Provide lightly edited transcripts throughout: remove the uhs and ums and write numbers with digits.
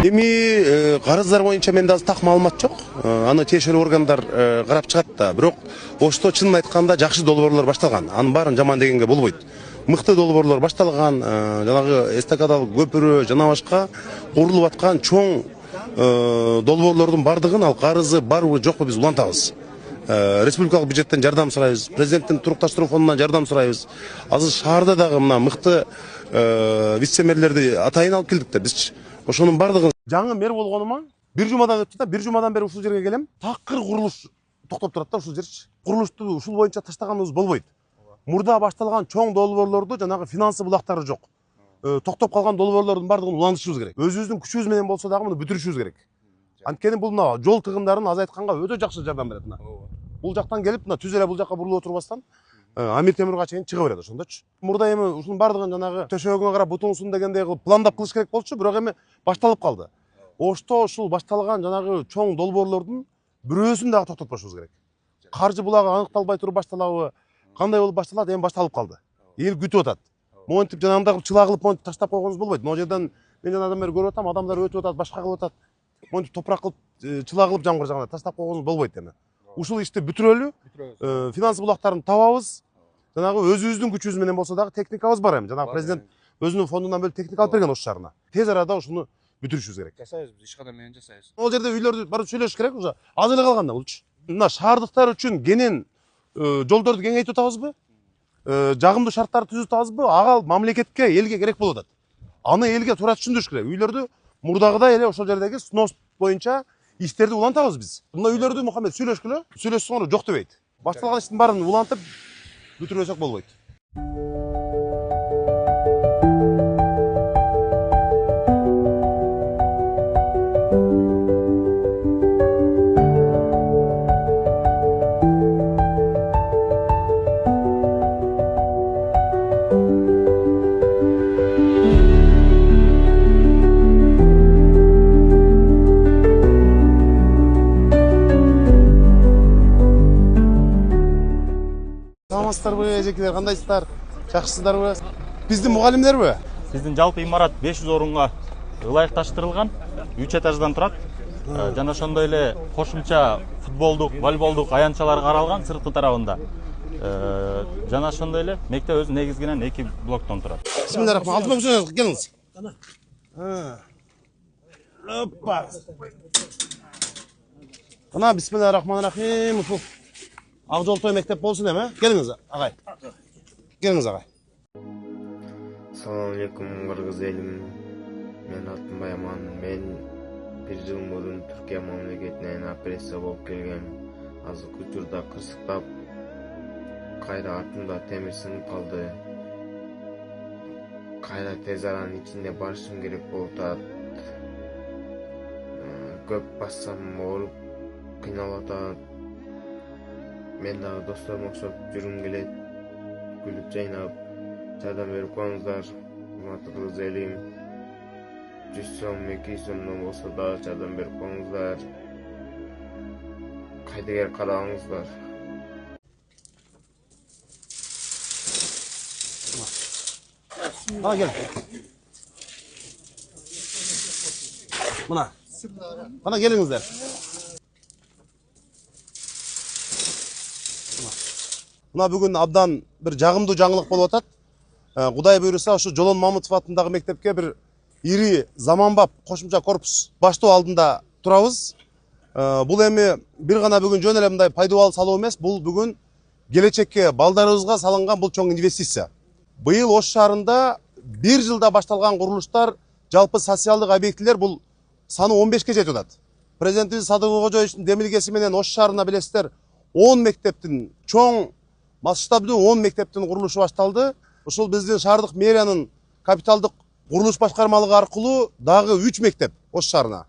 Эми карыздар боюнча менде азыр так маалымат жок. Аны тиешелүү органдар карап чыгат да. Бирок Ошто чынын айтканда жакшы долбоорлор башталган. Анын баарын жаман дегенге болбойт. Мыкты долбоорлор башталган, жанагы эстакадалык көпүрө жана башка курулуп аткан чоң долбоорлордун бардыгын ал карызы барбы жокпу биз улантабыз. Республикалык бюджеттен жардам сурайбыз, президенттин турукташтыруу фондунан жардам сурайбыз. Азыр шаарда дагы мына мыкты вице-мэрлерди атайын алып келдик да биз. Ошонун бардыгын жаңы мэр болгонума бир жумадан өттү да, бир жумадан бери ушул жерге келем. Такыр курулуш токтоп турат да ушул жерчи. Курулушту ушул боюнча таштаганыбыз болбойт. Мурда башталган чоң долбоорлорду жанагы финансы булактары жок. Токтоп калган долбоорлордун бардыгын улантышыбыз керек. Өзүбүздүн күчүбүз менен болсо дагы муну бүтүрүшүбүз керек. Анткени бул мына жол тыгындарын азайтканга өтө жакшы жардам берет мына. Бул жактан келип мына түз эле бул жакка бурулуп отурбастан Амир Темурга чейин чыга берет ошондочу. Мурда эми ушунун бардыгын жанагы төшөгүнгө карап бутунсун дегендей кылып пландап кылыш керек болчу, бирок эми башталып калды. Ошто ушул башталган жанагы чоң долбоорлордун бирөөсүн дагы токтотпошубуз керек. Каржы булагы аныкталбай туруп башталабы, кандай болуп башталат, эми башталып калды. Эл күтүп атат. Монтип жанагындай чыла кылып монтип таштап койгонубуз болбойт. Могу жерден мен жанадан бери көрүп атам, адамдар өтүп атат, башка кылып атат. Монтип топурак кылып, чыла кылып жамгыр жагына таштап койгонубуз болбойт эми. Ушул ишти бүтүрөлү, финанс булактарын табабыз. Жанагы өзүбүздүн күчүбүз менен болсо дагы техникабыз бар эми. Жанагы президент өзүнүн фондунан бөлүп техника алып берген Ош шаарына. Тез арада ушуну бүтүрүшүбүз керек. Жасайбыз, биз иш кадам менен жасайбыз. Ол жерде үйлөрдү барып сүйлөшүш керек уже. Аз эле калган да булчу. Мына шаардыктар үчүн кенен жолдорду кеңейтип атабызбы? Жагымдуу шарттарды түзүп атабызбы? Ага мамлекетке, элге керек болуп атат. Аны элге туура түшүндүрүш керек. Үйлөрдү мурдагыдай эле ошол жердеги снос боюнча иштерди улантабыз биз. Мына үйлөрдү Мухаммед сүйлөшкүлө, сүйлөшсөңөр жок дебейт. Башталган иштин баарын улантып бүтүрбөсөк болбойт. Саламатсыздарбы, эжекелер, кандайсыздар? Жакшысыздарбы? Биздин мугалимдерби? Биздин жалпы имарат 500 орунга ылайыкташтырылган, 3 этаждан турат. Жана ошондой эле кошумча футболдук, волейболдук аянтчалар каралган сырткы тарабында. Жана ошондой эле мектеп өзү негизгинен 2 блоктон турат. Бисмиллахиррахманиррахим. Алтынбек келиңиз. Опа. Мына бисмиллахиррахманиррахим. Ушул ак жолтой мектеп болсун эми. Келиңиз агай. Келиңиз агай. Assalamu alaikum Kırgız elim. Men atım Bayaman. Men bir yıl murun Türkiye memleketinden apresiya bolup kelgen. Azı kuturda kırсыктап kayra atımda temir sınıp kaldı. Kayra tez aranın içinde barışım gerek bolup atat. Köp bassam olup kıynalıp atat. Men dagы dostlarıma okşop жүргүм келет. Gülüp жайнап жардам берип коюңуздар. Урматтуу Кыргыз элим. 100 сом, 200 сомдон болсо дагы жардам берип коюңуздар. Кайдыгер карабаңыздар. Мына кел. Мына келиңиздер. Мына бүгүн абдан бир жагымдуу жаңылык болуп атат. Кудай буйруса ушу Жолон Мамытов атындагы мектепке бир ири заманбап кошумча корпус баштоо алдында турабыз. Бул эми бир гана бүгүн жөн эле мындай пайдалуу салуу эмес, бул бүгүн келечекке балдарыбызга салынган бул чоң инвестиция. Быйыл Ош шаарында бир жылда башталган курулуштар, жалпы социалдык объектилер бул саны 15ке жетип атат. Президентибиз Садыгул Кожоевичтин демилгеси менен Ош шаарына билесиздер 10 мектептин чоң масштабдуу 10 мектептин курулушу башталды. Ушул биздин шаардык мэриянын капиталдык курулуш башкармалыгы аркылуу дагы 3 мектеп Ош шаарына.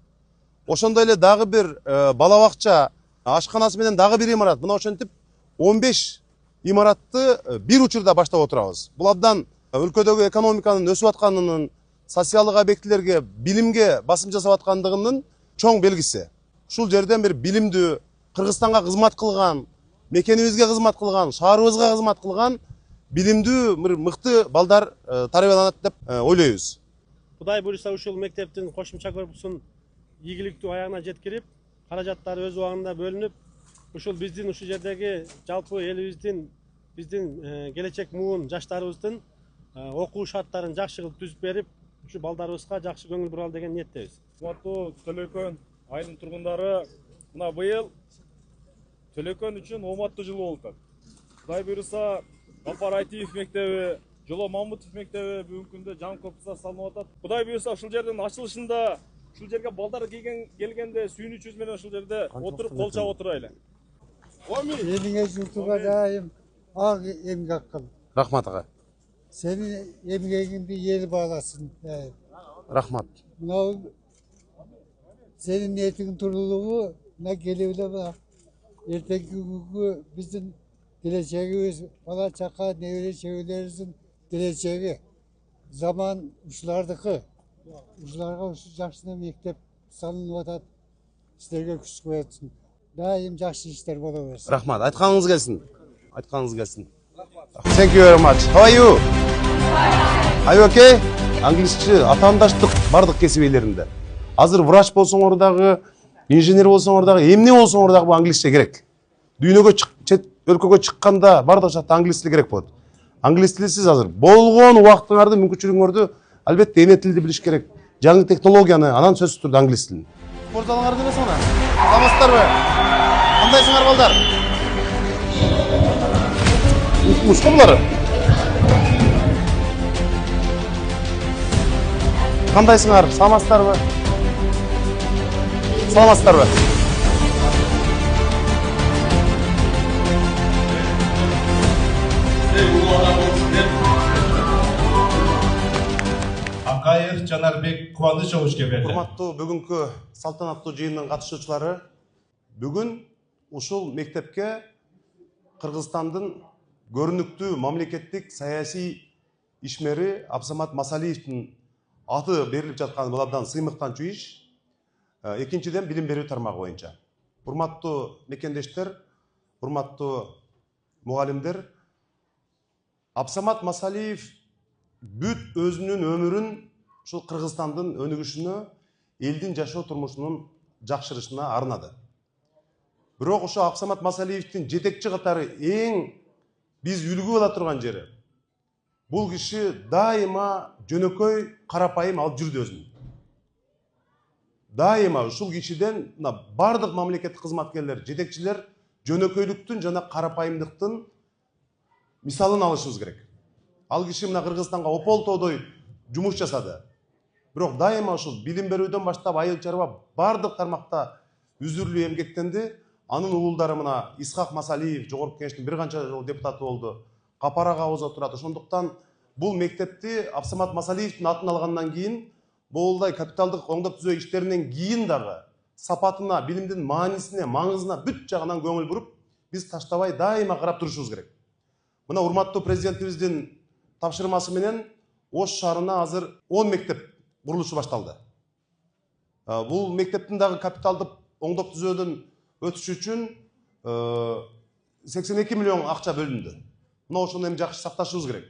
Ошондой эле дагы бир бала бакча, ашканасы менен дагы бир имарат. Мына ошентип 15 имаратты бир учурда баштап отурабыз. Бул абдан өлкөдөгү экономиканын өсүп атканынын, социалдык объектилерге, билимге басым жасап аткандыгынын чоң белгиси. Ушул жерден бир билимдүү, Кыргызстанга кызмат кылган, мекенибизге кызмат кылган, шаарыбызга кызмат кылган билимдүү, мыкты балдар тарбияланат деп ойлойбуз. Кудай буюрса ушул мектептин кошумча корпусун ийгиликтүү аягына жеткирип, каражаттары өз убагында бөлүнүп, ушул биздин ушул жердеги жалпы элибиздин биздин келечек муун жаштарыбыздын окуу шарттарын жакшы кылып түзүп берип, ушу балдарыбызга жакшы көңүл буралы деген ниеттебиз. Урматтуу Төлөкөн айылынын тургундары, мына быйыл Төлөкөн үчүн ооматтуу жыл болуп атат. Кудай буюрса, Гапар Айтиев мектеби, Жоло Мамутов мектеби бүгүнкү күндө жаңы корпуста салынып атат. Кудай буюрса, ушул жердин ачылышында, ушул жерге балдар келгенде сүйүнүчүбүз менен ушул жерде отуруп кол чаап отурайлы. Elin yurtuga daim ağ emgak kıl. Рахмат ага. Senin emgeğinde yeri bağlasın. Daim. Рахмат. Buna senin niyetin turluluğu ne geliyor bak. Erteki günkü bizim geleceğimiz falan çaka ne öyle şeylerimizin geleceği. Zaman uçlardaki uçlarga uçu жақшына мектеп салынып атат. Сіздерге күш қоятын. Daim жақсы işler бола берсін. Рахмат. Айтқаныңыз келсін. Айтқаныңыз келсін. Thank you very much. How are you? Are you okay? Англисче атаандаштык бардык кесип ээлеринде. Азыр врач болсоңор дагы, инженер болсоңор дагы, эмне болсоңор дагы бул англисче керек. Дүйнөгө чет өлкөгө чыкканда бардык жакта англис тили керек болот. Англис тилисиз азыр болгон убактыңарды, мүмкүнчүлүгүңөрдү албетте эне тилди билиш керек. Жаңы технологияны, анан сөзсүз түрдө англис тилин. Спорт залыңар эмес ана? Саламатсыздарбы? Кандайсыңар балдар? Ушко булар? Кандайсыңар? Саламатсыздарбы? Саламатсыздарбы? Акаев Жанарбек Кубанычович келбеди. Урматтуу бүгүнкү салтанаттуу жыйындын катышуучулары, бүгүн ушул мектепке Кыргызстандын көрүнүктүү мамлекеттик саясий ишмери Абсамат Масалиевдин аты берилип жатканы бул абдан сыймыктанчу иш. Экинчиден билим берүү тармагы боюнча. Урматтуу мекендештер, урматтуу мугалимдер, Абсамат Масалиев бүт өзүнүн өмүрүн ушул Кыргызстандын өнүгүшүнө, элдин жашоо турмушунун жакшырышына арнады. Бирок ошо Абсамат Масалиевдин жетекчи катары эң биз үлгү ала турган жери, бул киши дайыма жөнөкөй карапайым алып жүрдү өзүн. Дайыма ушул кишиден бардык мамлекеттик кызматкерлер, жетекчилер жөнөкөйлүктүн жана карапайымдыктын мисалын алышыбыз керек. Ал киши мына Кыргызстанга ополтоодой жумуш жасады. Бирок дайыма ушул билим берүүдөн баштап айыл чарба бардык тармакта үзүрлүү эмгектенди. Анын уулдары мына Исхак Масалиев жогорку кеңештин бир канча жолу депутаты болду. Капара кабыза турат. Ошондуктан бул мектепти Абсамат Масалиевдин атын алгандан кийин, болдай капиталдык оңдоп түзөө иштеринен кийин дагы сапатына, билимдин маанисине, маңызына бүт жагынан көңүл буруп, биз таштабай дайыма карап турушубуз керек. Мына урматтуу президентибиздин тапшырмасы менен Ош шаарына азыр 10 мектеп курулушу башталды. Бул мектептин дагы капиталдык оңдоп түзөөдөн өтүш үчүн 82 миллион акча бөлүндү. Мына ошону эми жакшы сакташыбыз керек.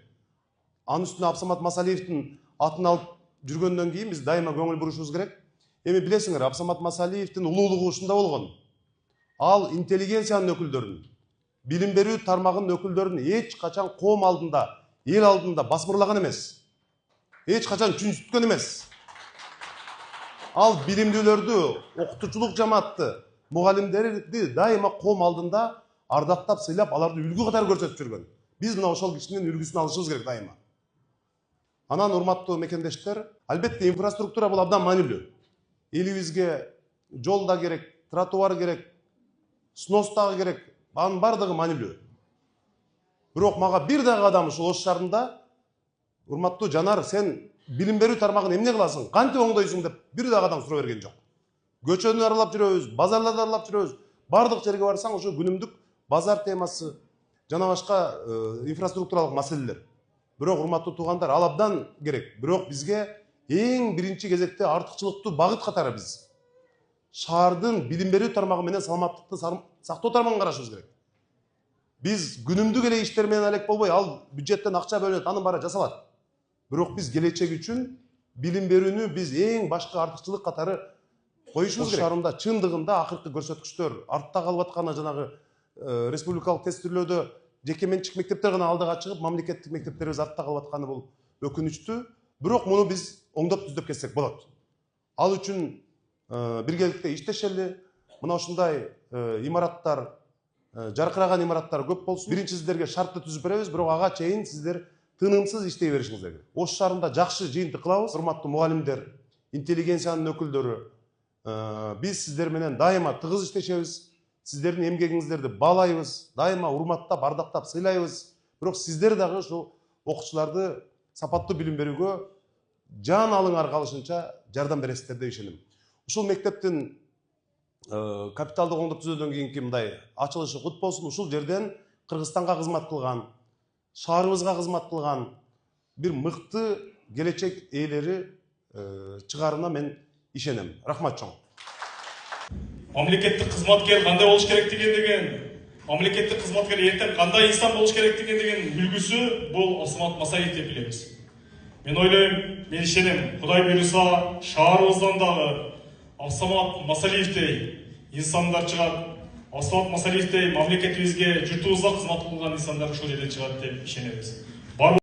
Анын үстүнө Абсамат Масалиевдин атын алып жүргөндөн кийин биз дайыма көңүл бурушубуз керек. Эми билесиңер, Абсамат Масалиевдин улуулугу ушунда болгон. Ал интеллигенциянын өкүлдөрүн, билим берүү тармагынын өкүлдөрүн эч качан коом алдында, эл алдында басмырлаган эмес. Эч качан чүнчүткөн эмес. Ал билимдүүлөрдү, окутуучулук жамаатты, мугалимдерди дайыма коом алдында ардактап, сыйлап, аларды үлгү катары көрсөтүп жүргөн. Биз мына ошол кишинин үлгүсүн алышыбыз керек дайыма. Анан урматтуу мекендештер, албетте инфраструктура бул абдан маанилүү. Элибизге жол да керек, тротуар керек, снос дагы керек, анын бардыгы маанилүү. Бирок мага бир дагы адам ушул Ош шаарында, урматтуу Жанар, сен билим берүү тармагын эмне кыласың, кантип оңдойсуң деп бир дагы адам суроо берген жок. Көчөнү аралап жүрөбүз, базарларды аралап жүрөбүз. Бардык жерге барсаң, ошо күнүмдүк базар темасы, жана башка инфраструктуралык маселелер. Бирок урматтуу туугандар, ал абдан керек. Бирок бизге эң биринчи кезекте артыкчылыктуу багыт катары биз шаардын билим берүү тармагы менен саламаттыкты сактоо тармагын карашыбыз керек. Биз күнүмдүк эле иштер менен алек болбой, ал бюджеттен акча бөлүнөт, анын баары жасалат. Бирок биз келечек үчүн билим берүүнү биз эң башкы артыкчылык катары коюшубуз керек. Шарында чындыгында акыркы көрсөткүчтөр артта калып атканы жанагы республикалык тестирлөөдө жеке менчик мектептер гана алдыга чыгып, мамлекеттик мектептерибиз артта калып атканы бул өкүнүчтүү. Бирок муну биз оңдоп түздөп кетсек болот. Ал үчүн биргеликте иштешели, мына ушундай имараттар, жаркыраган имараттар көп болсун. Биринчи сиздерге шартты түзүп беребиз, бирок ага чейин сиздер тынымсыз иштей беришиңиздер керек. Ош шаарында жакшы жыйынтык кылабыз. Урматтуу мугалимдер, интеллигенциянын өкүлдөрү, биз сиздер менен дайыма тыгыз иштешебиз. Сиздердин эмгегиңиздерди баалайбыз, дайыма урматтап, ардактап, сыйлайбыз. Бирок сиздер дагы ушул окуучуларды сапаттуу билим берүүгө жан алыңар калышынча жардам бересиздер деп ишенем. Ушул мектептин капиталдык оңдоп түзөөдөн кийинки мындай ачылышы кут болсун. Ушул жерден Кыргызстанга кызмат кылган, шаарыбызга кызмат кылган бир мыкты келечек ээлери чыгарына мен ишенем. Рахмат чоң. Мамлекеттик кызматкер кандай болуш керектигин мамлекеттик кызматкер эртең кандай инсан болуш керектигин үлгүсү бул Асмат Масалиев деп билебиз. Мен ойлойм, мен ишенем, Кудай буйруса, шаарыбыздан дагы Асмат Масалиевдей инсандар чыгат. Асмат Масалиевдей мамлекетибизге, журтубузга кызмат кылган инсандар ушул жерден чыгат деп ишенебиз.